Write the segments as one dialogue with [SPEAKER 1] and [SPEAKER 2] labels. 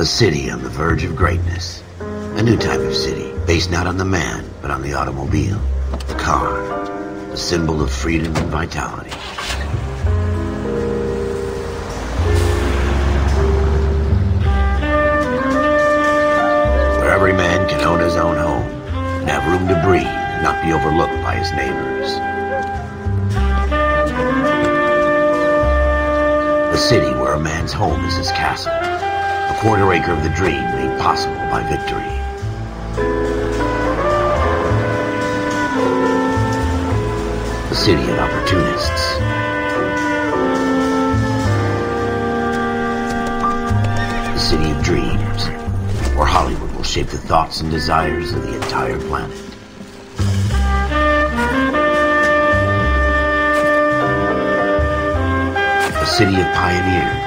[SPEAKER 1] A city on the verge of greatness. A new type of city, based not on the man, but on the automobile. The car. The symbol of freedom and vitality. Where every man can own his own home, and have room to breathe, and not be overlooked by his neighbors. A city where a man's home is his castle. A quarter acre of the dream made possible by victory. A city of opportunists. A city of dreams, where Hollywood will shape the thoughts and desires of the entire planet. A city of pioneers.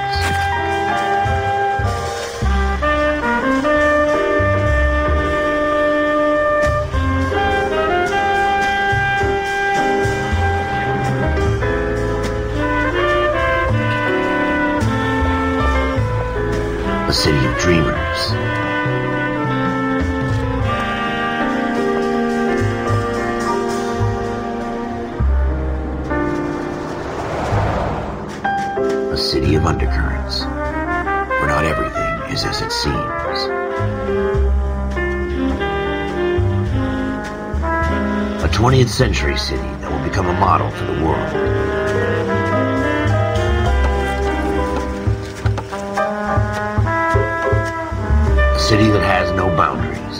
[SPEAKER 1] A city of dreamers. A city of undercurrents, where not everything is as it seems. A 20th century city that will become a model for the world. A city that has no boundaries,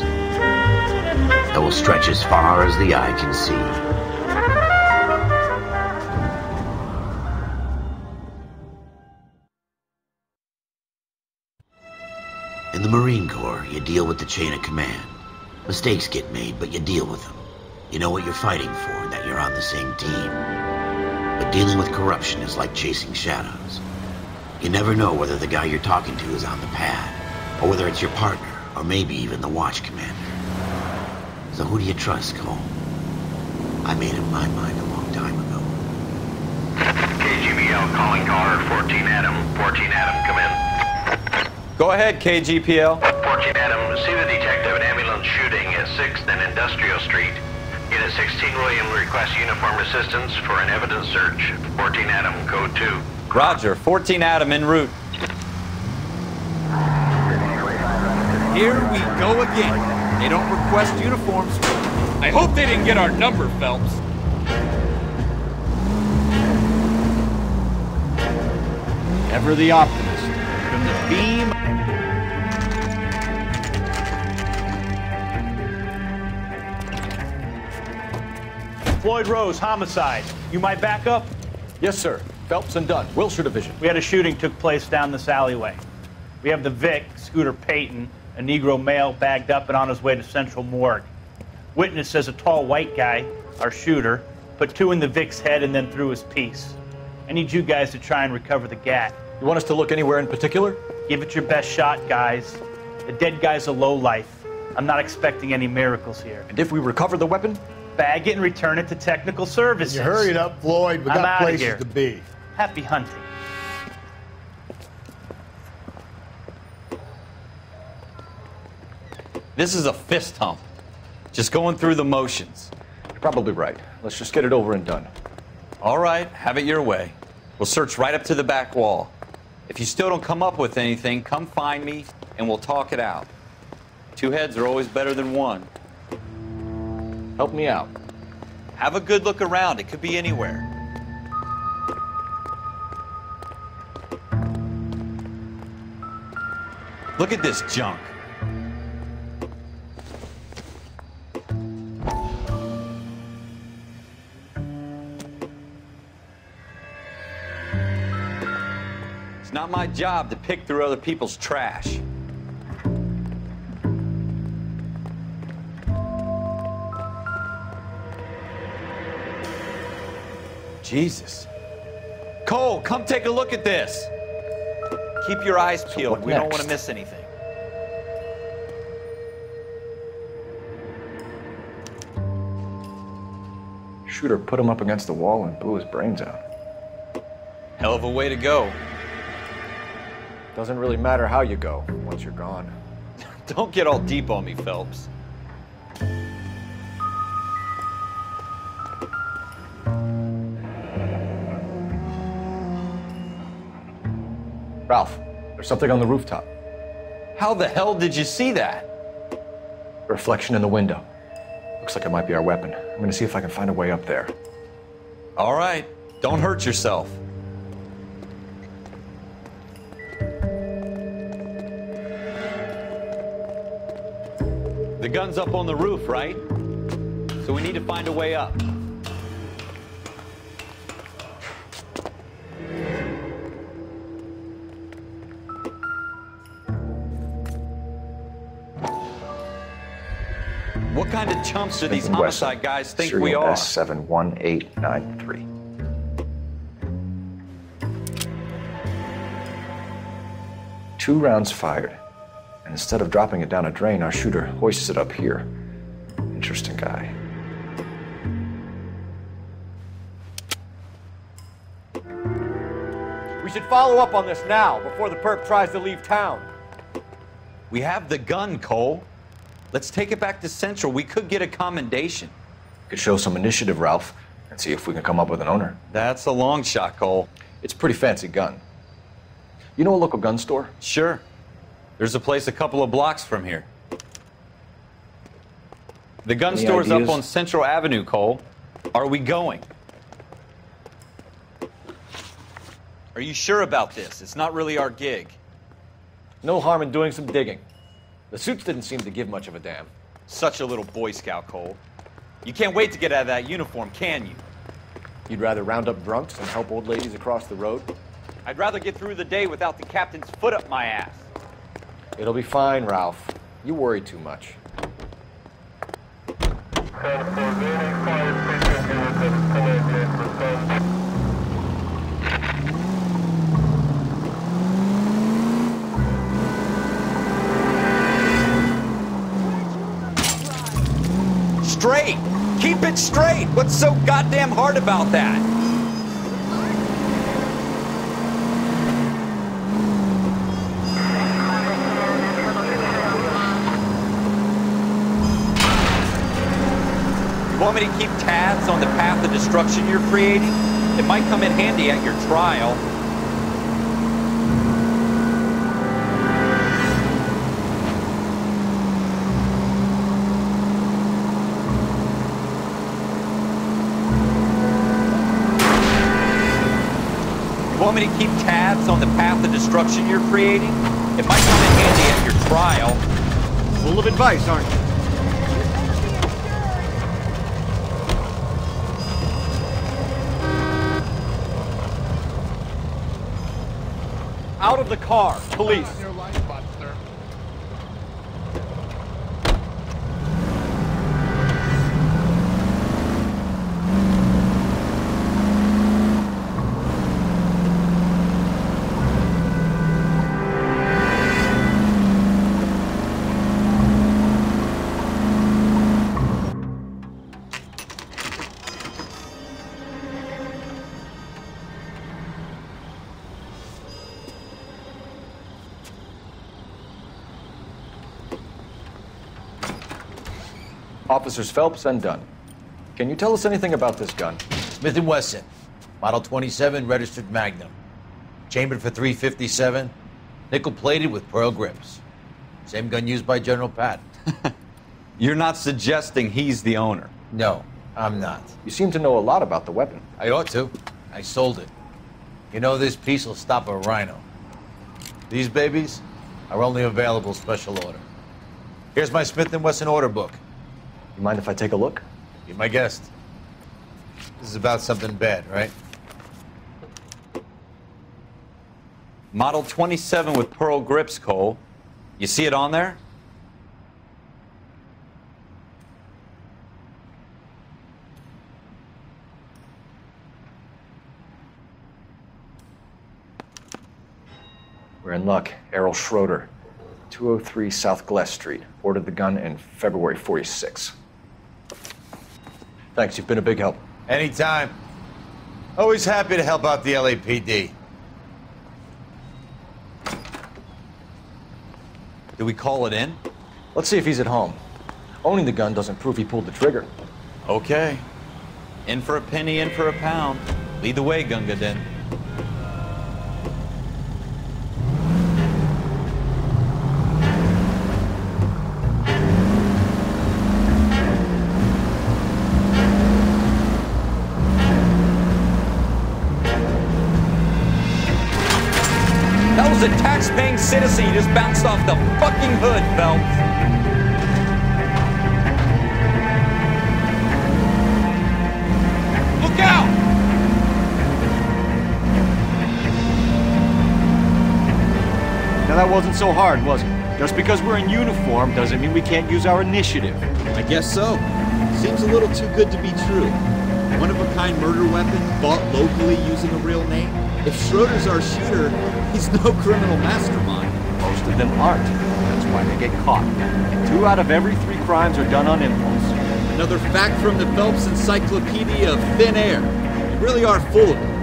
[SPEAKER 1] that will stretch as far as the eye can see. In the Marine Corps, you deal with the chain of command. Mistakes get made, but you deal with them. You know what you're fighting for, that you're on the same team. But dealing with corruption is like chasing shadows. You never know whether the guy you're talking to is on the pad, or whether it's your partner, or maybe even the watch commander. So who do you trust, Cole? I made up my mind a long time ago.
[SPEAKER 2] KGBL calling caller 14 Adam. 14 Adam, come in.
[SPEAKER 3] Go ahead, KGPL.
[SPEAKER 2] 14 Adam, see the detective an ambulance shooting at 6th and Industrial Street. Unit 16 William requests uniformed assistance for an evidence search. 14 Adam, code 2.
[SPEAKER 3] Roger, 14 Adam en route.
[SPEAKER 4] Here we go again. They don't request uniforms. I hope they didn't get our number, Phelps. Ever the optimist. From the beam.
[SPEAKER 5] Floyd Rose, homicide. You my backup?
[SPEAKER 6] Yes, sir. Phelps and Dunn, Wilshire Division.
[SPEAKER 5] We had a shooting took place down this alleyway. We have the Vic, Scooter Payton, a Negro male bagged up and on his way to Central Morgue. Witness says a tall white guy, our shooter, put 2 in the Vic's head and then threw his piece. I need you guys to try and recover the gat.
[SPEAKER 6] You want us to look anywhere in particular?
[SPEAKER 5] Give it your best shot, guys. The dead guy's a lowlife. I'm not expecting any miracles here.
[SPEAKER 6] And if we recover the weapon?
[SPEAKER 5] Bag it and return it to technical services.
[SPEAKER 7] You hurry it up, Floyd. We
[SPEAKER 5] I'm
[SPEAKER 7] got
[SPEAKER 5] outta
[SPEAKER 7] places
[SPEAKER 5] here.
[SPEAKER 7] to be.
[SPEAKER 5] Happy hunting.
[SPEAKER 3] This is a fist hump. Just going through the motions.
[SPEAKER 6] You're probably right. Let's just get it over and done.
[SPEAKER 3] All right, have it your way. We'll search right up to the back wall. If you still don't come up with anything, come find me and we'll talk it out. 2 heads are always better than 1.
[SPEAKER 6] Help me out.
[SPEAKER 3] Have a good look around. It could be anywhere. Look at this junk. It's not my job to pick through other people's trash. Jesus. Cole, come take a look at this. Keep your eyes peeled. We don't want to miss anything.
[SPEAKER 6] Shooter put him up against the wall and blew his brains out.
[SPEAKER 3] Hell of a way to go.
[SPEAKER 6] Doesn't really matter how you go once you're gone.
[SPEAKER 3] Don't get all deep on me, Phelps.
[SPEAKER 6] Ralph, there's something on the rooftop.
[SPEAKER 3] How the hell did you see that?
[SPEAKER 6] A reflection in the window. Looks like it might be our weapon. I'm gonna see if I can find a way up there.
[SPEAKER 3] All right, don't hurt yourself. The gun's up on the roof, right? So we need to find a way up. What kind of chumps do these homicide guys think we are?
[SPEAKER 6] S71893. Two rounds fired. And instead of dropping it down a drain, our shooter hoists it up here. Interesting guy.
[SPEAKER 7] We should follow up on this now, before the perp tries to leave town.
[SPEAKER 3] We have the gun, Cole. Let's take it back to Central. We could get a commendation.
[SPEAKER 6] Could show some initiative, Ralph, and see if we can come up with an owner.
[SPEAKER 3] That's a long shot, Cole.
[SPEAKER 6] It's a pretty fancy gun. You know a local gun store?
[SPEAKER 3] Sure. There's a place a couple of blocks from here. The gun
[SPEAKER 6] Any
[SPEAKER 3] store's up
[SPEAKER 6] ideas?
[SPEAKER 3] on Central Avenue, Cole. Are we going? Are you sure about this? It's not really our gig.
[SPEAKER 6] No harm in doing some digging. The suits didn't seem to give much of a damn.
[SPEAKER 3] Such a little Boy Scout, Cole. You can't wait to get out of that uniform, can you?
[SPEAKER 6] You'd rather round up drunks than help old ladies across the road?
[SPEAKER 3] I'd rather get through the day without the captain's foot up my ass.
[SPEAKER 6] It'll be fine, Ralph. You worry too much.
[SPEAKER 3] Straight! Keep it straight! What's so goddamn hard about that? You want me to keep tabs on the path of destruction you're creating? It might come in handy at your trial. You want me to keep tabs on the path of destruction you're creating? It might come in handy at your trial.
[SPEAKER 7] Full of advice, aren't you? Out of the car, police.
[SPEAKER 6] Officers Phelps and Dunn. Can you tell us anything about this gun?
[SPEAKER 8] Smith & Wesson, Model 27, registered Magnum. Chambered for .357, nickel-plated with pearl grips. Same gun used by General Patton.
[SPEAKER 3] You're not suggesting he's the owner.
[SPEAKER 8] No, I'm not.
[SPEAKER 6] You seem to know a lot about the weapon.
[SPEAKER 8] I ought to. I sold it. You know, this piece will stop a rhino. These babies are only available special order. Here's my Smith & Wesson order book.
[SPEAKER 6] You mind if I take a look?
[SPEAKER 8] Be my guest. This is about something bad, right?
[SPEAKER 3] Model 27 with pearl grips, Cole. You see it on there?
[SPEAKER 6] We're in luck. Errol Schroeder, 203 South Glass Street. Ordered the gun in February '46. Thanks, you've been a big help.
[SPEAKER 8] Anytime. Always happy to help out the LAPD.
[SPEAKER 3] Do we call it in?
[SPEAKER 6] Let's see if he's at home. Owning the gun doesn't prove he pulled the trigger.
[SPEAKER 3] Okay. In for a penny, in for a pound. Lead the way, Gunga Din. That was a tax-paying citizen you just bounced off the fucking hood, Phelps. Look out!
[SPEAKER 7] Now that wasn't so hard, was it? Just because we're in uniform doesn't mean we can't use our initiative.
[SPEAKER 9] I guess so. Seems a little too good to be true. One-of-a-kind murder weapon bought locally using a real name? If Schroeder's our shooter, he's no criminal mastermind.
[SPEAKER 7] Most of them aren't. That's why they get caught. 2 out of every 3 crimes are done on impulse.
[SPEAKER 9] Another fact from the Phelps Encyclopedia of Thin Air. You really are full of it.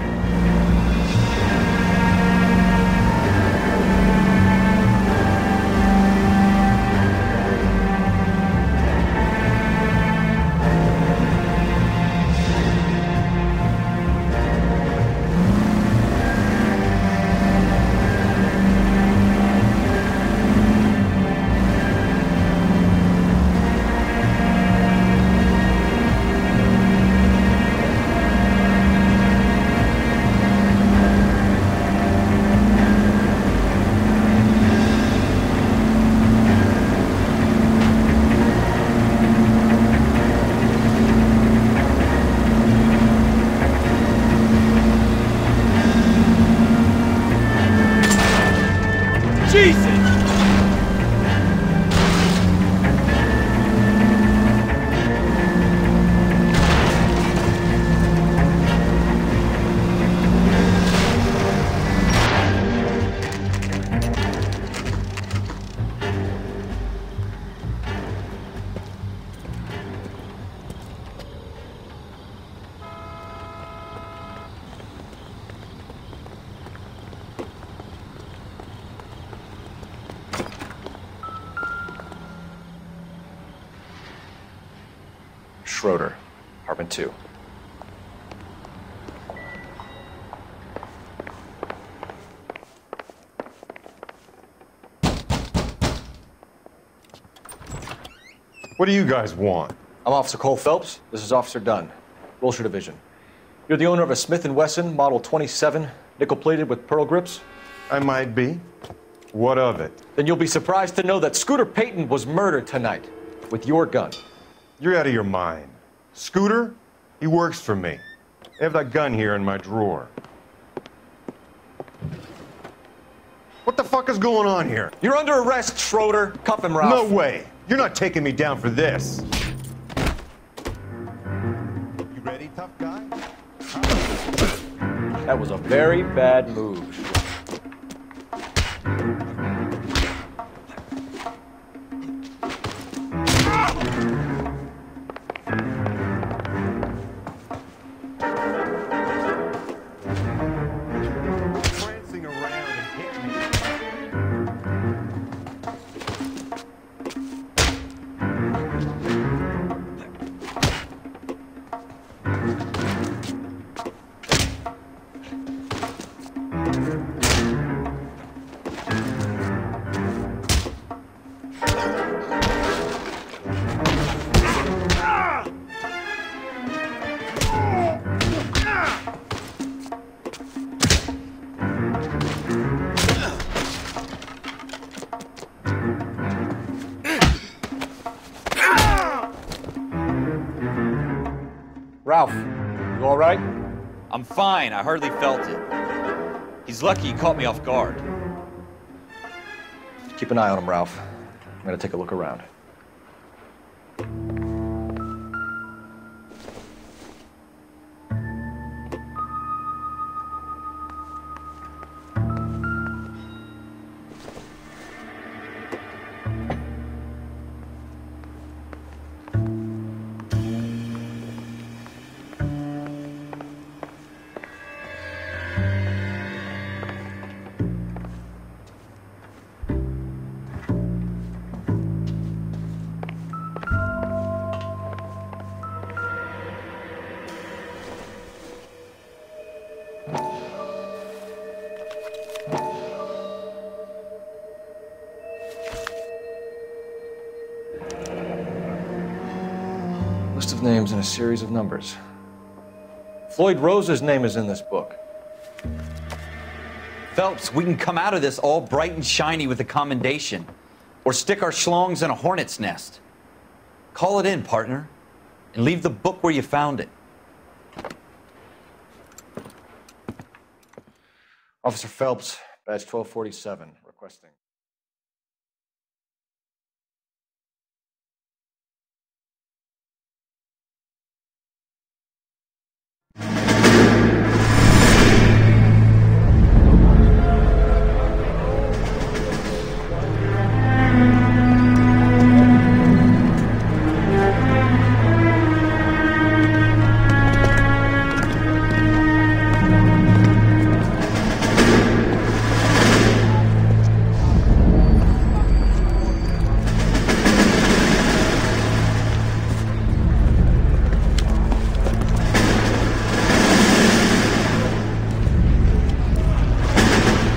[SPEAKER 6] Schroeder, apartment 2.
[SPEAKER 10] What do you guys want?
[SPEAKER 6] I'm Officer Cole Phelps. This is Officer Dunn, Wilshire Division. You're the owner of a Smith & Wesson Model 27, nickel-plated with pearl grips?
[SPEAKER 10] I might be. What of it?
[SPEAKER 6] Then you'll be surprised to know that Scooter Payton was murdered tonight with your gun.
[SPEAKER 10] You're out of your mind. Scooter? He works for me. I have that gun here in my drawer. What the fuck is going on here?
[SPEAKER 6] You're under arrest, Schroeder. Cuff him, Ralph.
[SPEAKER 10] No way. You're not taking me down for this. You ready, tough guy?
[SPEAKER 6] That was a very bad move.
[SPEAKER 10] Prancing around and hitting me.
[SPEAKER 6] Ralph, you all right?
[SPEAKER 3] I'm fine. I hardly felt it. He's lucky he caught me off guard.
[SPEAKER 6] Keep an eye on him, Ralph. I'm gonna take a look around. names and a series of numbers. Floyd Rose's name is in this book.
[SPEAKER 3] Phelps, we can come out of this all bright and shiny with a commendation. Or stick our schlongs in a hornet's nest. Call it in, partner. And leave the book where you found it.
[SPEAKER 6] Officer Phelps, badge 1247, requesting.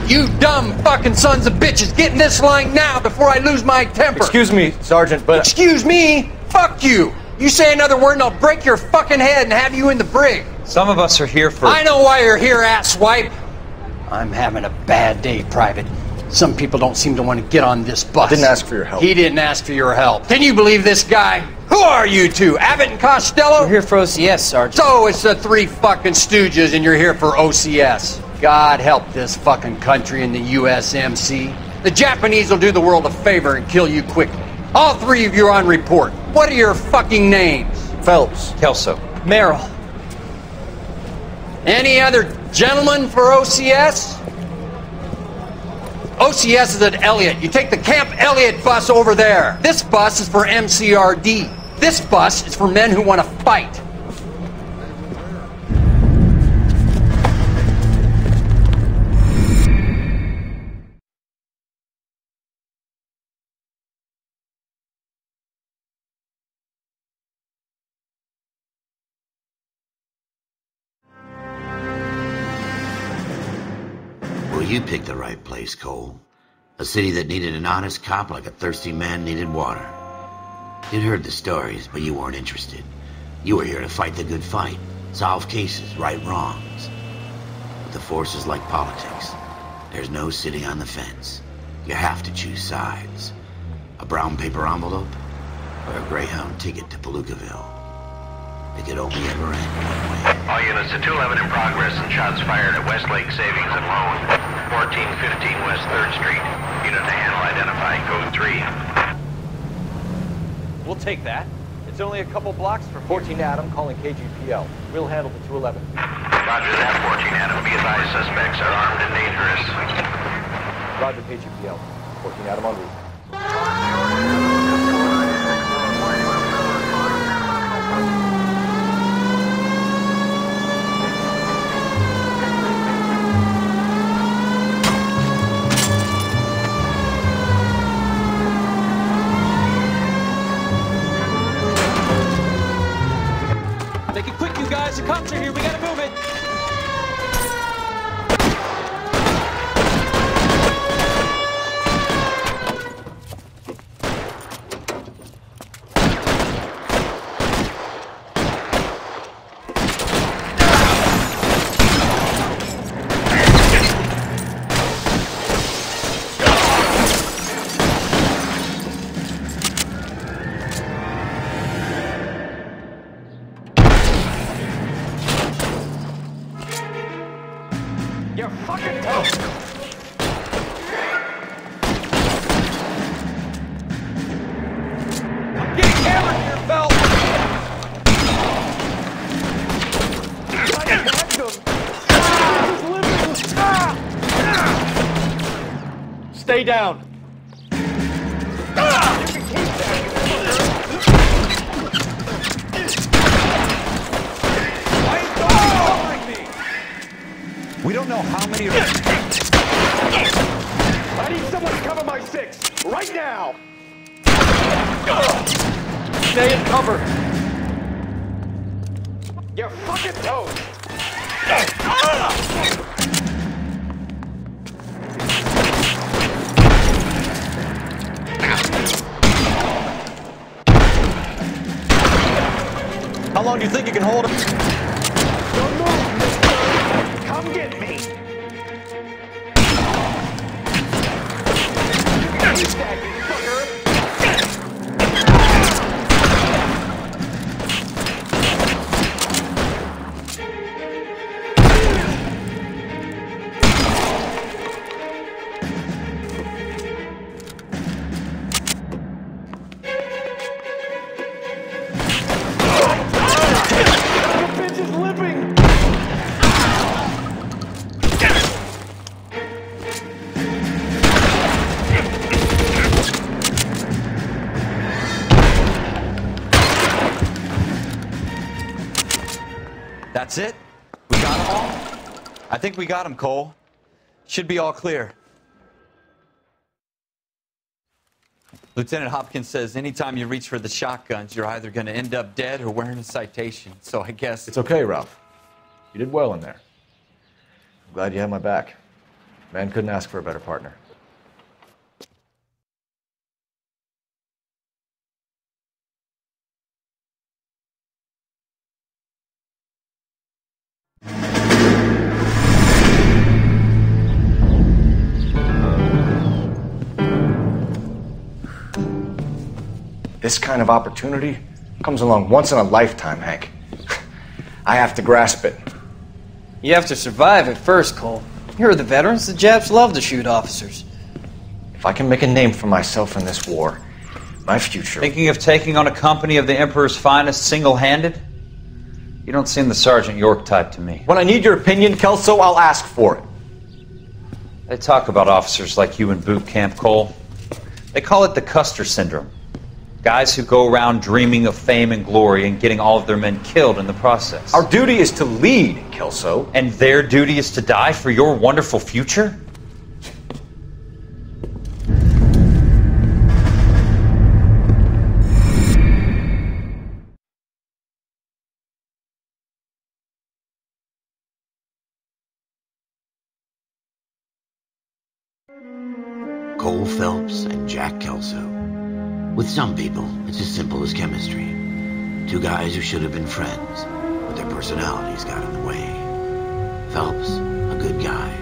[SPEAKER 11] You dumb fucking sons of bitches, get in this line now before I lose my temper.
[SPEAKER 6] Excuse me, Sergeant, but...
[SPEAKER 11] Excuse me? Fuck you. You say another word and I'll break your fucking head and have you in the brig.
[SPEAKER 12] Some of us are here for...
[SPEAKER 11] I know why you're here, asswipe. I'm having a bad day, Private. Some people don't seem to want to get on this bus.
[SPEAKER 6] I didn't ask for your help.
[SPEAKER 11] He didn't ask for your help. Can you believe this guy? Who are you two? Abbott and Costello?
[SPEAKER 12] We're here for OCS, Sergeant.
[SPEAKER 11] So it's the three fucking stooges and you're here for OCS. God help this fucking country and the USMC. The Japanese will do the world a favor and kill you quickly. All three of you are on report. What are your fucking names?
[SPEAKER 6] Phelps.
[SPEAKER 12] Kelso.
[SPEAKER 11] Merrill. Any other gentlemen for OCS? OCS is at Elliott. You take the Camp Elliott bus over there. This bus is for MCRD. This bus is for men who want to fight.
[SPEAKER 1] Well, you picked the right place, Cole. A city that needed an honest cop like a thirsty man needed water. You'd heard the stories, but you weren't interested. You were here to fight the good fight, solve cases, right wrongs. But the force is like politics. There's no sitting on the fence. You have to choose sides. A brown paper envelope, or a Greyhound ticket to Palookaville. It could only ever end one way.
[SPEAKER 2] All units to 211 in progress and shots fired at Westlake Savings and Loan, 1415 West 3rd Street. Unit to handle identify, code 3.
[SPEAKER 6] We'll take that. It's only a couple blocks from 14 Adam calling KGPL. We'll handle the 211.
[SPEAKER 2] Roger that, 14 Adam. Be advised, suspects are armed and dangerous.
[SPEAKER 6] Roger KGPL. 14 Adam en route.
[SPEAKER 12] Make it quick, you guys. The cops are here. We gotta move it.
[SPEAKER 11] You're fucking toast. I'm getting hammered here, Phelps.
[SPEAKER 7] Stay down.
[SPEAKER 3] We don't know how many...
[SPEAKER 7] I need someone to cover my 6 right now. Stay in cover. You're fucking toast.
[SPEAKER 3] long do you think you can hold him?
[SPEAKER 5] Don't move, mister! Come get me! You saggy fucker!
[SPEAKER 3] That's it? We got them all? I think we got them, Cole. Should be all clear. Lieutenant Hopkins says anytime you reach for the shotguns, you're either going to end up dead or wearing a citation. So I guess...
[SPEAKER 6] It's okay, Ralph. You did well in there. I'm glad you had my back. Man couldn't ask for a better partner. This kind of opportunity comes along once in a lifetime, Hank. I have to grasp it.
[SPEAKER 13] You have to survive it first, Cole. You're the veterans. The Japs love to shoot officers.
[SPEAKER 6] If I can make a name for myself in this war, my future...
[SPEAKER 14] Thinking of taking on a company of the Emperor's finest single-handed? You don't seem the Sergeant York type to me.
[SPEAKER 6] When I need your opinion, Kelso, I'll ask for it.
[SPEAKER 14] They talk about officers like you in boot camp, Cole. They call it the Custer Syndrome. Guys who go around dreaming of fame and glory and getting all of their men killed in the process.
[SPEAKER 6] Our duty is to lead, Kelso.
[SPEAKER 14] And their duty is to die for your wonderful future?
[SPEAKER 1] Cole Phelps and Jack Kelso. With some people, it's as simple as chemistry. Two guys who should have been friends, but their personalities got in the way. Phelps, a good guy,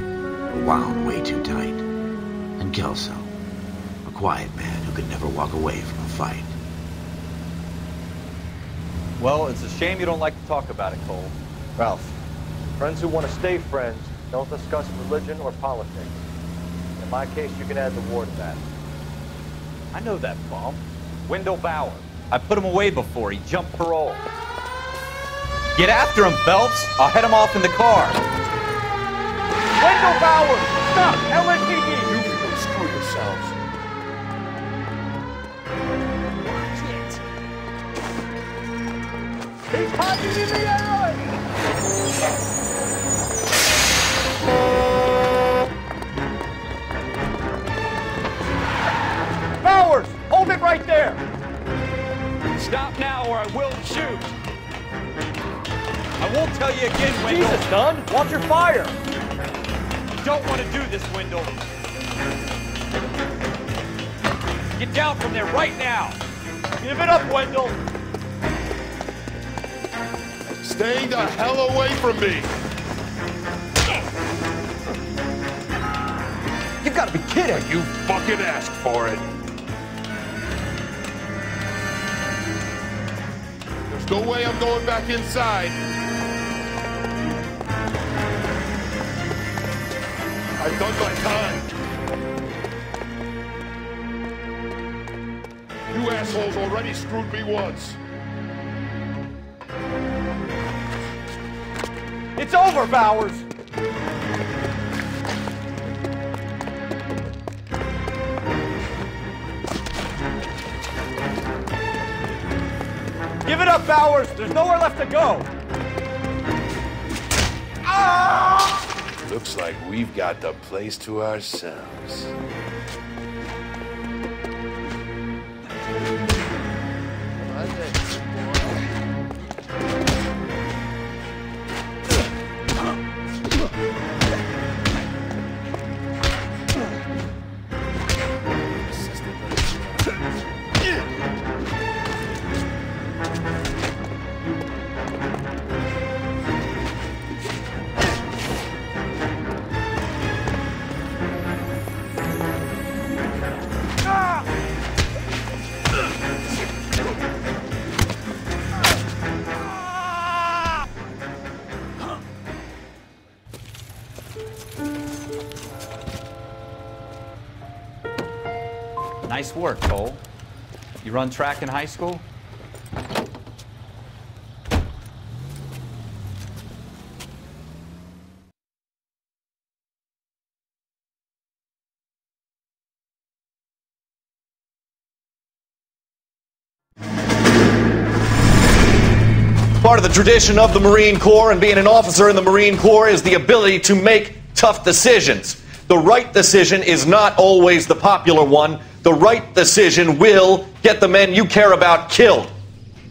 [SPEAKER 1] but wound way too tight. And Kelso, a quiet man who could never walk away from a fight.
[SPEAKER 3] Well, it's a shame you don't like to talk about it, Cole.
[SPEAKER 6] Ralph, friends who want to stay friends don't discuss religion or politics. In my case, you can add the war to that.
[SPEAKER 5] I know that bum. Wendell Bauer.
[SPEAKER 3] I put him away before. He jumped parole. Get after him, Phelps. I'll head him off in the car.
[SPEAKER 5] Wendell Bauer! Stop! LSPD!
[SPEAKER 15] You people screw yourselves.
[SPEAKER 5] He's hiding in the alley! Bowers! Hold it right there!
[SPEAKER 4] Stop now or I will shoot. I won't tell you again, Wendell.
[SPEAKER 5] Jesus, son! Watch your fire!
[SPEAKER 4] You don't want to do this, Wendell. Get down from there right now.
[SPEAKER 5] Give it up, Wendell!
[SPEAKER 15] Stay the hell away from me!
[SPEAKER 6] You've got to be kidding!
[SPEAKER 15] You fucking asked for it! There's no way I'm going back inside. I've done my time. You assholes already screwed me once.
[SPEAKER 5] It's over, Bowers! Give it up, Bowers! There's nowhere left to go!
[SPEAKER 15] Ah! Looks like we've got the place to ourselves.
[SPEAKER 3] Nice work, Cole. You run track in high school?
[SPEAKER 16] Part of the tradition of the Marine Corps and being an officer in the Marine Corps is the ability to make tough decisions. The right decision is not always the popular one. The right decision will get the men you care about killed.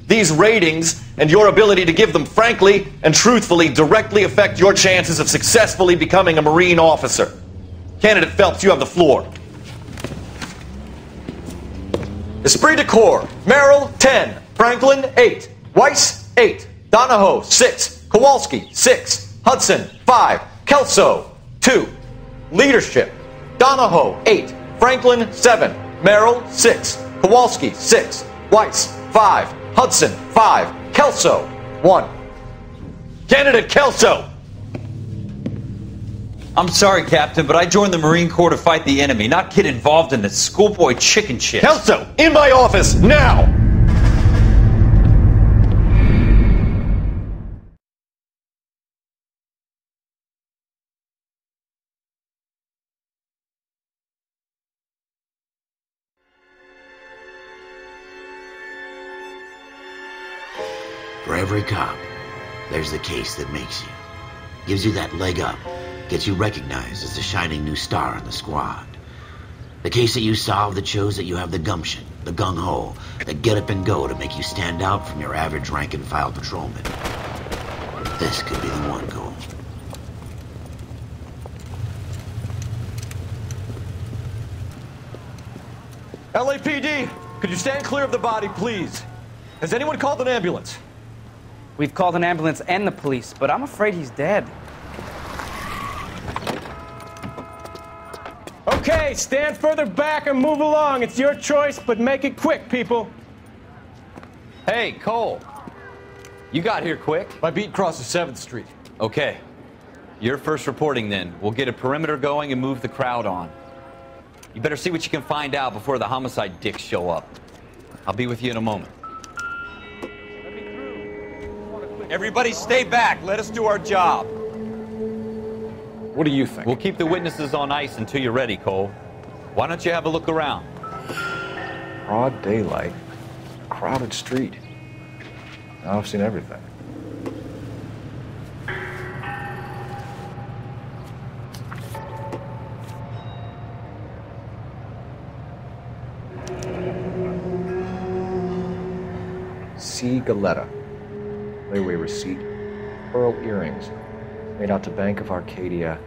[SPEAKER 16] These ratings and your ability to give them frankly and truthfully directly affect your chances of successfully becoming a Marine officer. Candidate Phelps, you have the floor. Esprit de Corps, Merrill, 10. Franklin, 8. Weiss, 8. Donahoe, 6. Kowalski, 6. Hudson, 5. Kelso, 2. Leadership, Donahoe, 8. Franklin, 7. Merrill, 6. Kowalski, 6. Weiss, 5. Hudson, 5. Kelso, 1. Candidate Kelso!
[SPEAKER 14] I'm sorry, Captain, but I joined the Marine Corps to fight the enemy, not get involved in this schoolboy chicken shit.
[SPEAKER 16] Kelso, in my office, now!
[SPEAKER 1] For every cop, there's the case that makes you. Gives you that leg up. Gets you recognized as the shining new star in the squad. The case that you solve that shows that you have the gumption, the gung-ho, the get up and go to make you stand out from your average rank and file patrolman. This could be the one, Cole.
[SPEAKER 16] LAPD, could you stand clear of the body, please? Has anyone called an ambulance?
[SPEAKER 17] We've called an ambulance and the police, but I'm afraid he's dead.
[SPEAKER 18] Okay, stand further back and move along. It's your choice, but make it quick, people.
[SPEAKER 3] Hey, Cole. You got here quick.
[SPEAKER 16] My beat crosses 7th Street.
[SPEAKER 3] Okay. You're first reporting then. We'll get a perimeter going and move the crowd on. You better see what you can find out before the homicide dicks show up. I'll be with you in a moment.
[SPEAKER 4] Everybody stay back. Let us do our job.
[SPEAKER 6] What do you think?
[SPEAKER 3] We'll keep the witnesses on ice until you're ready, Cole. Why don't you have a look around?
[SPEAKER 6] Broad daylight, crowded street. Now I've seen everything. C. Galetta. Layaway receipt. Pearl earrings. Made out to Bank of Arcadia.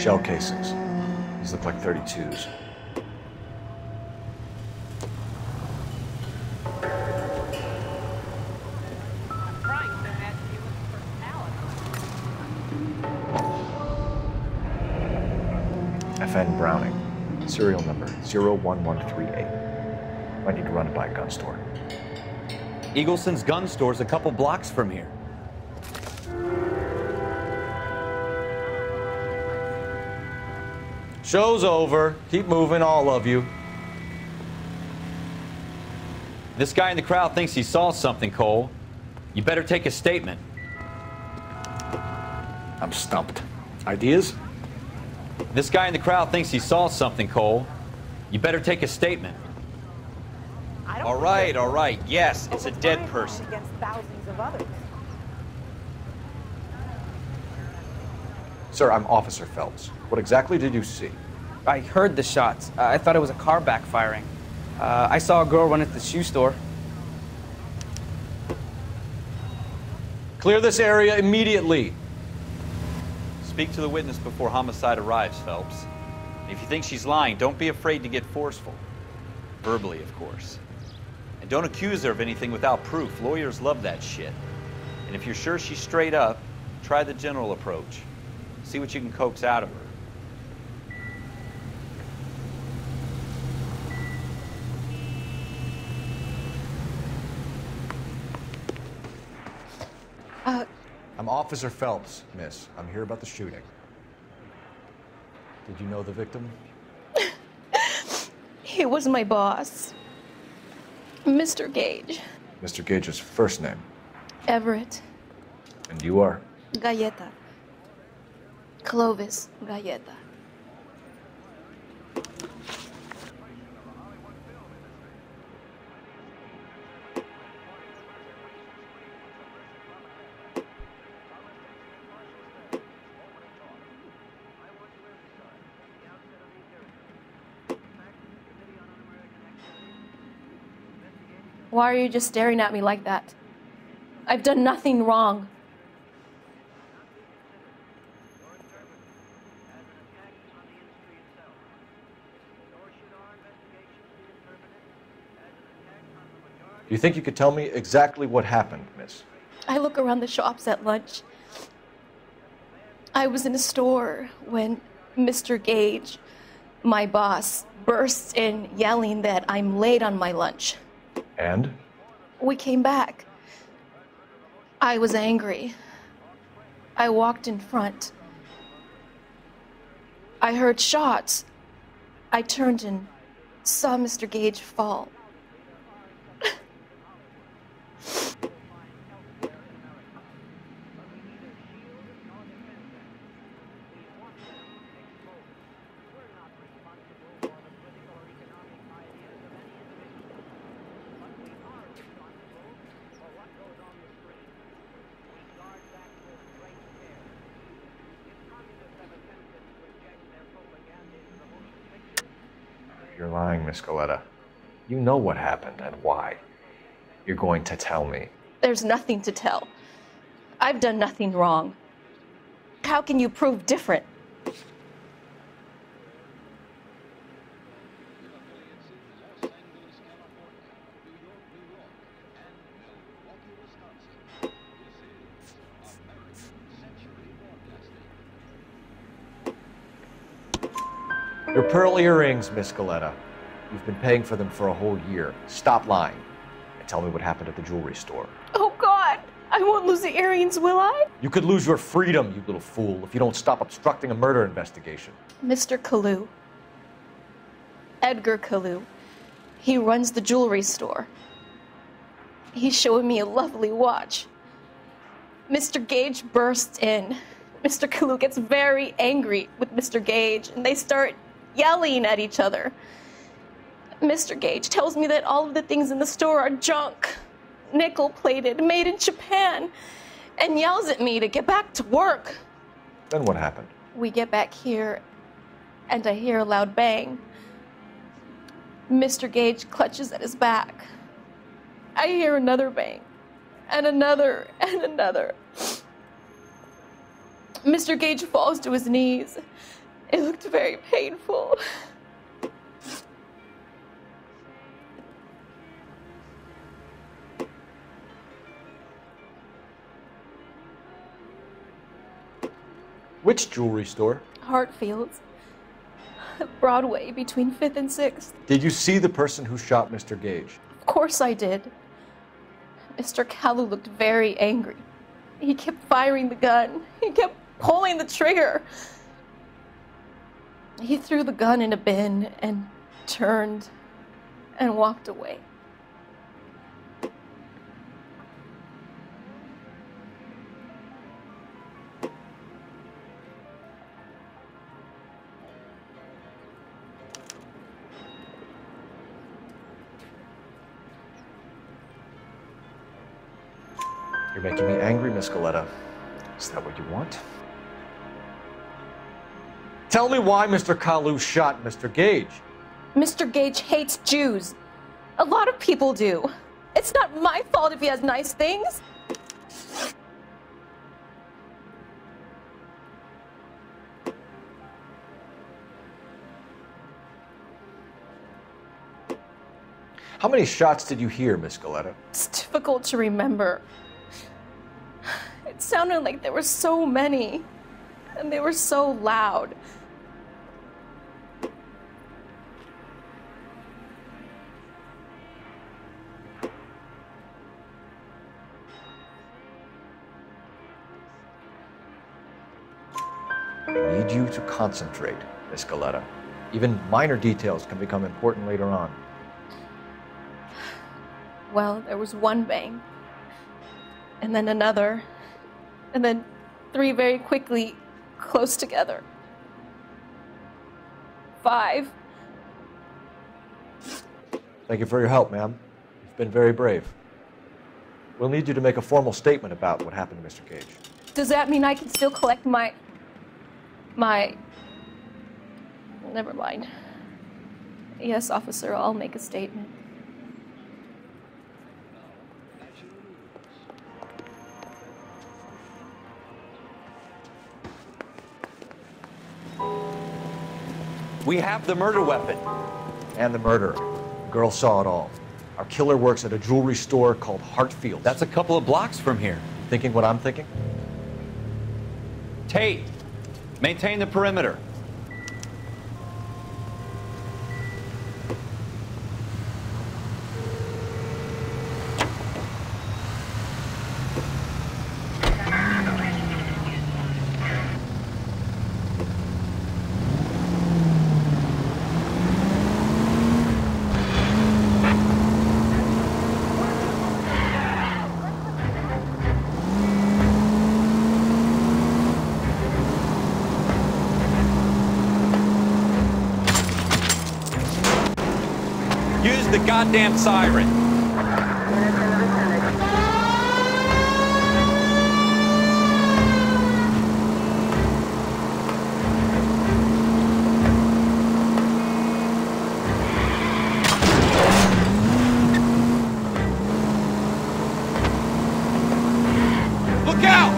[SPEAKER 6] Shell casings. These look like 32s. FN Browning. Serial number 01138. I need to run it by a gun store.
[SPEAKER 3] Eagleson's gun store's a couple blocks from here.
[SPEAKER 16] Show's over. Keep moving, all of you.
[SPEAKER 3] This guy in the crowd thinks he saw something, Cole. You better take a statement.
[SPEAKER 6] I'm stumped. Ideas?
[SPEAKER 3] This guy in the crowd thinks he saw something, Cole. You better take a statement.
[SPEAKER 4] All right. Yes, it's a dead person.
[SPEAKER 19] Against thousands of others.
[SPEAKER 6] Sir, I'm Officer Phelps. What exactly did you see?
[SPEAKER 17] I heard the shots. I thought it was a car backfiring. I saw a girl run into the shoe store.
[SPEAKER 7] Clear this area immediately.
[SPEAKER 3] Speak to the witness before homicide arrives, Phelps. If you think she's lying, don't be afraid to get forceful. Verbally, of course. And don't accuse her of anything without proof. Lawyers love that shit. And if you're sure she's straight up, try the general approach. See what you can coax out of her.
[SPEAKER 6] I'm Officer Phelps, miss. I'm here about the shooting. Did you know the victim?
[SPEAKER 19] He was my boss, Mr. Gage.
[SPEAKER 6] Mr. Gage's first name.
[SPEAKER 19] Everett.
[SPEAKER 6] And you are?
[SPEAKER 19] Galleta. Clovis Galleta. Why are you just staring at me like that? I've done nothing wrong.
[SPEAKER 6] Do you think you could tell me exactly what happened, miss?
[SPEAKER 19] I look around the shops at lunch. I was in a store when Mr. Gage, my boss, bursts in yelling that I'm late on my lunch.
[SPEAKER 6] And?
[SPEAKER 19] We came back. I was angry. I walked in front. I heard shots. I turned and saw Mr. Gage fall.
[SPEAKER 6] You're lying, Miss Galleta. You know what happened and why. You're going to tell me.
[SPEAKER 19] There's nothing to tell. I've done nothing wrong. How can you prove different?
[SPEAKER 6] Your pearl earrings, Miss Galleta. You've been paying for them for a whole year. Stop lying and tell me what happened at the jewelry store.
[SPEAKER 19] Oh, God! I won't lose the earrings, will I?
[SPEAKER 6] You could lose your freedom, you little fool, if you don't stop obstructing a murder investigation.
[SPEAKER 19] Mr. Kalu. Edgar Kalu. He runs the jewelry store. He's showing me a lovely watch. Mr. Gage bursts in. Mr. Kalu gets very angry with Mr. Gage, and they start yelling at each other. Mr. Gage tells me that all of the things in the store are junk, nickel-plated, made in Japan, and yells at me to get back to work.
[SPEAKER 6] Then what happened?
[SPEAKER 19] We get back here, and I hear a loud bang. Mr. Gage clutches at his back. I hear another bang, and another, and another. Mr. Gage falls to his knees. It looked very painful.
[SPEAKER 6] Which jewelry store?
[SPEAKER 19] Hartfield's. Broadway, between 5th and 6th.
[SPEAKER 6] Did you see the person who shot Mr. Gage?
[SPEAKER 19] Of course I did. Mr. Kalu looked very angry. He kept firing the gun. He kept pulling the trigger. He threw the gun in a bin and turned and walked away.
[SPEAKER 6] You're making me angry, Miss Galleta. Is that what you want? Tell me why Mr. Kalu shot Mr. Gage.
[SPEAKER 19] Mr. Gage hates Jews. A lot of people do. It's not my fault if he has nice things.
[SPEAKER 6] How many shots did you hear, Miss Galetta?
[SPEAKER 19] It's difficult to remember. It sounded like there were so many, and they were so loud.
[SPEAKER 6] I need you to concentrate, Miss Galetta. Even minor details can become important later on.
[SPEAKER 19] Well, there was one bang, and then another, and then three very quickly, close together. 5.
[SPEAKER 6] Thank you for your help, ma'am. You've been very brave. We'll need you to make a formal statement about what happened to Mr. Gage.
[SPEAKER 19] Does that mean I can still collect my... Never mind. Yes, officer, I'll make a statement.
[SPEAKER 3] We have the murder weapon.
[SPEAKER 6] And the murderer. The girl saw it all. Our killer works at a jewelry store called Hartfield.
[SPEAKER 3] That's a couple of blocks from here.
[SPEAKER 6] You thinking what I'm thinking?
[SPEAKER 3] Tate, maintain the perimeter. Use the goddamn siren. Look out!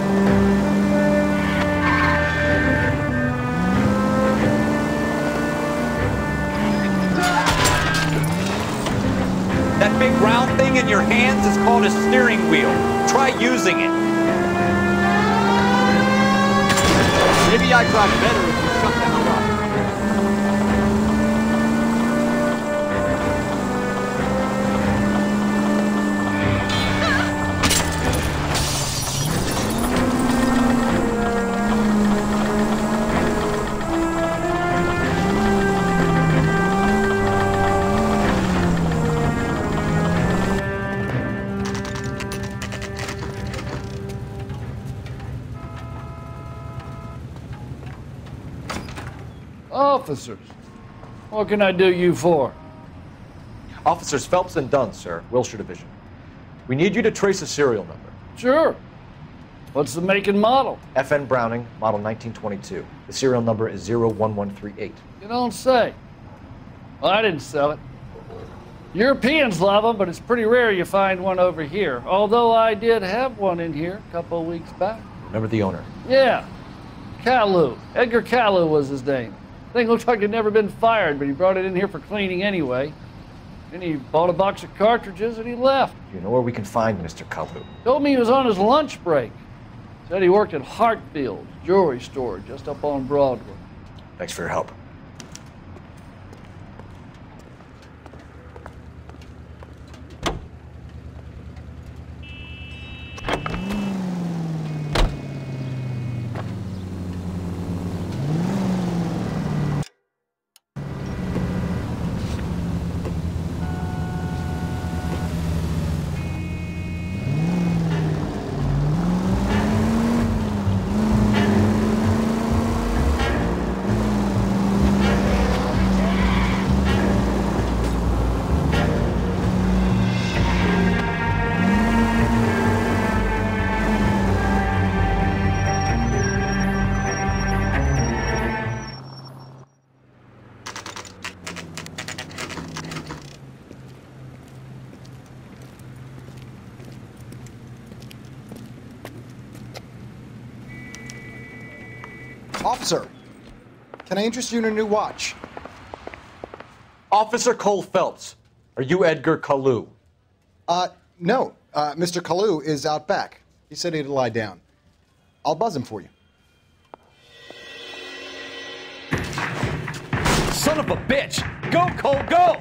[SPEAKER 3] That big round thing in your hands is called a steering wheel. Try using it.
[SPEAKER 9] Maybe I drive better if you shut the hell up.
[SPEAKER 20] Officers, what can I do you for?
[SPEAKER 6] Officers Phelps and Dunn, sir, Wilshire Division. We need you to trace a serial number.
[SPEAKER 20] Sure. What's the make and model?
[SPEAKER 6] FN Browning, model 1922. The serial number is 01138.
[SPEAKER 20] You don't say. Well, I didn't sell it. Europeans love them, but it's pretty rare you find one over here. Although I did have one in here a couple of weeks back.
[SPEAKER 6] Remember the owner?
[SPEAKER 20] Yeah. Kalu. Edgar Kalu was his name. Thing looked like it'd never been fired, but he brought it in here for cleaning anyway. Then he bought a box of cartridges and he left.
[SPEAKER 6] You know where we can find Mr. Kalu?
[SPEAKER 20] Told me he was on his lunch break. Said he worked at Hartfield jewelry store just up on Broadway.
[SPEAKER 6] Thanks for your help.
[SPEAKER 21] Officer, can I interest you in a new watch?
[SPEAKER 6] Officer Cole Phelps, are you Edgar Kalu?
[SPEAKER 21] No. Mr. Kalu is out back. He said he'd lie down. I'll buzz him for you.
[SPEAKER 4] Son of a bitch! Go, Cole, go!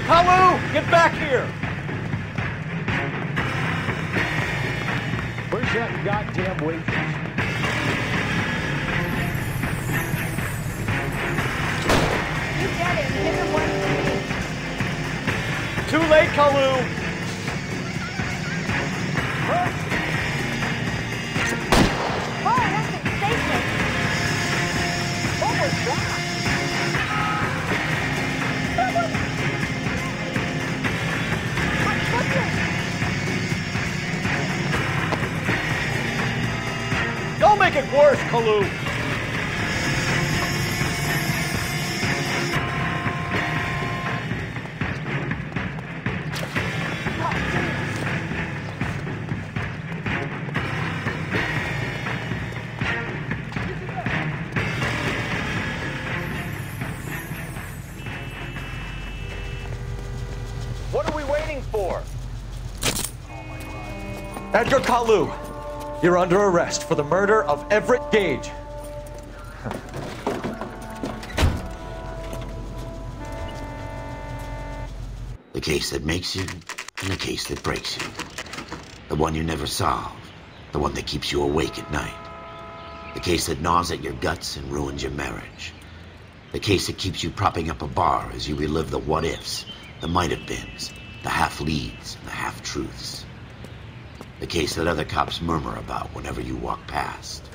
[SPEAKER 4] Kalu, get back here!
[SPEAKER 7] Where's that goddamn waitress?
[SPEAKER 22] You get it. Hit him one
[SPEAKER 4] Too late, Kalu!
[SPEAKER 22] Oh, that's a statement. What was that?
[SPEAKER 4] Don't make it worse, Kalu!
[SPEAKER 6] What are we waiting for? Edgar Kalu, you're under arrest for the murder of Everett Gage.
[SPEAKER 1] The case that makes you, and the case that breaks you. The one you never solve. The one that keeps you awake at night. The case that gnaws at your guts and ruins your marriage. The case that keeps you propping up a bar as you relive the what-ifs, the might-have-beens, the half-leads, and the half-truths. The case that other cops murmur about whenever you walk past.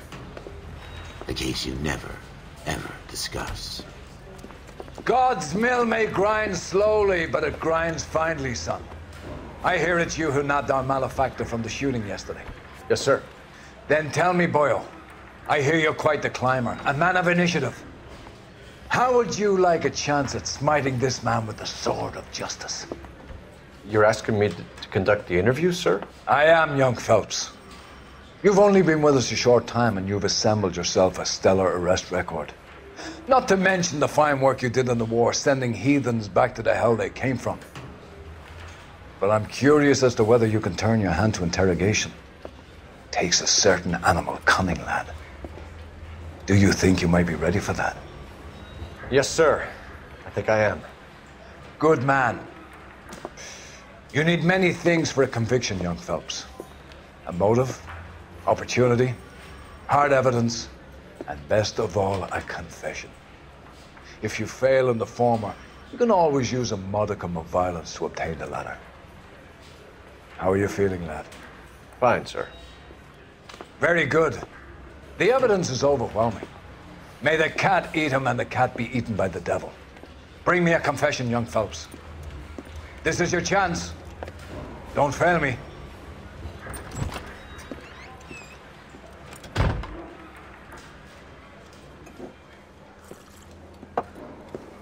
[SPEAKER 1] The case you never, ever discuss.
[SPEAKER 23] God's mill may grind slowly, but it grinds finely, son. I hear it's you who nabbed our malefactor from the shooting yesterday.
[SPEAKER 6] Yes, sir.
[SPEAKER 23] Then tell me, Boyle, I hear you're quite the climber, a man of initiative. How would you like a chance at smiting this man with the sword of justice?
[SPEAKER 6] You're asking me to conduct the interview, sir?
[SPEAKER 23] I am, young Phelps. You've only been with us a short time and you've assembled yourself a stellar arrest record. Not to mention the fine work you did in the war, sending heathens back to the hell they came from. But I'm curious as to whether you can turn your hand to interrogation. Takes a certain animal cunning, lad. Do you think you might be ready for that?
[SPEAKER 6] Yes, sir. I think I am.
[SPEAKER 23] Good man. You need many things for a conviction, young Phelps. A motive, opportunity, hard evidence, and best of all, a confession. If you fail in the former, you can always use a modicum of violence to obtain the latter. How are you feeling, lad?
[SPEAKER 6] Fine, sir.
[SPEAKER 23] Very good. The evidence is overwhelming. May the cat eat him and the cat be eaten by the devil. Bring me a confession, young Phelps. This is your chance. Don't fail me.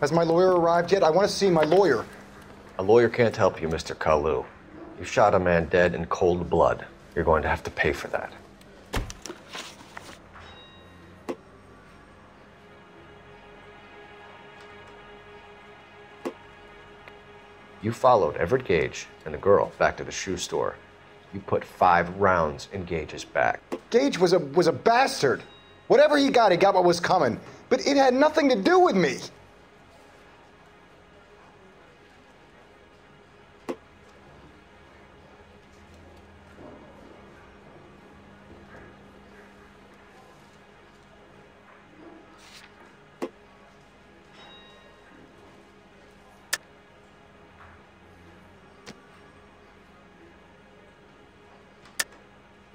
[SPEAKER 21] Has my lawyer arrived yet? I want to see my lawyer.
[SPEAKER 6] A lawyer can't help you, Mr. Kalu. You shot a man dead in cold blood. You're going to have to pay for that. You followed Everett Gage and the girl back to the shoe store. You put 5 rounds in Gage's back.
[SPEAKER 21] Gage was a bastard. Whatever he got what was coming. But it had nothing to do with me.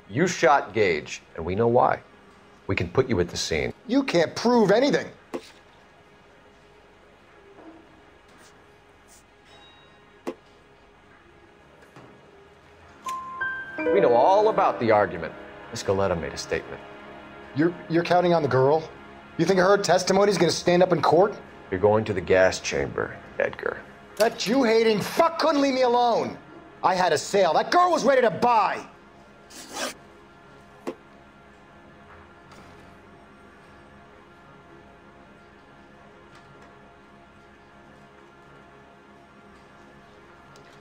[SPEAKER 6] You shot Gage, and we know why. We can put you at the scene.
[SPEAKER 21] You can't prove anything.
[SPEAKER 6] We know all about the argument. Miss Galetta made a statement.
[SPEAKER 21] You're counting on the girl? You think her testimony is going to stand up in court?
[SPEAKER 6] You're going to the gas chamber, Edgar.
[SPEAKER 21] That Jew-hating fuck couldn't leave me alone. I had a sale. That girl was ready to buy.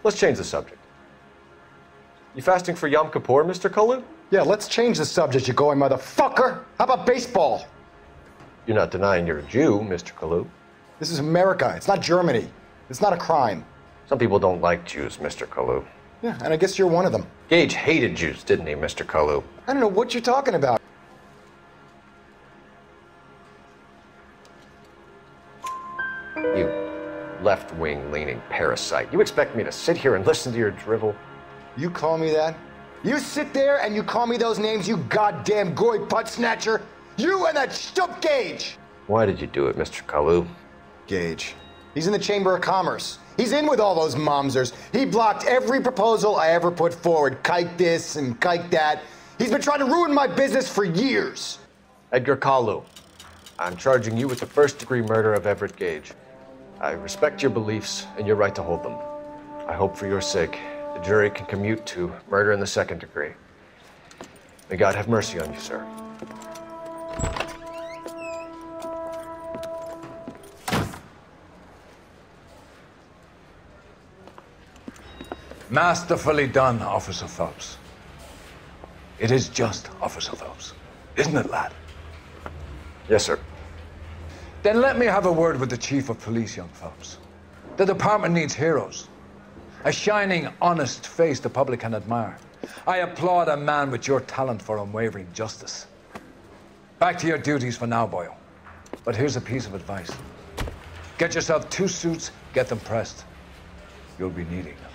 [SPEAKER 6] Let's change the subject. You fasting for Yom Kippur, Mr. Kalu?
[SPEAKER 21] Yeah, let's change the subject, you going motherfucker. How about baseball?
[SPEAKER 6] You're not denying you're a Jew, Mr. Kalu.
[SPEAKER 21] This is America. It's not Germany. It's not a crime.
[SPEAKER 6] Some people don't like Jews, Mr. Kalu.
[SPEAKER 21] Yeah, and I guess you're one of them.
[SPEAKER 6] Gage hated Jews, didn't he, Mr. Kalu?
[SPEAKER 21] I don't know what you're talking about.
[SPEAKER 6] You left-wing leaning parasite. You expect me to sit here and listen to your drivel?
[SPEAKER 21] You call me that? You sit there and you call me those names, you goddamn goy putt snatcher? You and that stump Gage!
[SPEAKER 6] Why did you do it, Mr. Kalu?
[SPEAKER 21] Gage. He's in the Chamber of Commerce. He's in with all those momsers. He blocked every proposal I ever put forward. Kike this and kike that. He's been trying to ruin my business for years.
[SPEAKER 6] Edgar Kalu, I'm charging you with the first-degree murder of Everett Gage. I respect your beliefs and your right to hold them. I hope for your sake the jury can commute to murder in the second degree. May God have mercy on you, sir.
[SPEAKER 23] Masterfully done, Officer Phelps. It is just Officer Phelps, isn't it, lad?
[SPEAKER 6] Yes, sir.
[SPEAKER 23] Then let me have a word with the Chief of Police, young Phelps. The department needs heroes. A shining, honest face the public can admire. I applaud a man with your talent for unwavering justice. Back to your duties for now, boyo. But here's a piece of advice. Get yourself 2 suits, get them pressed. You'll be needing them.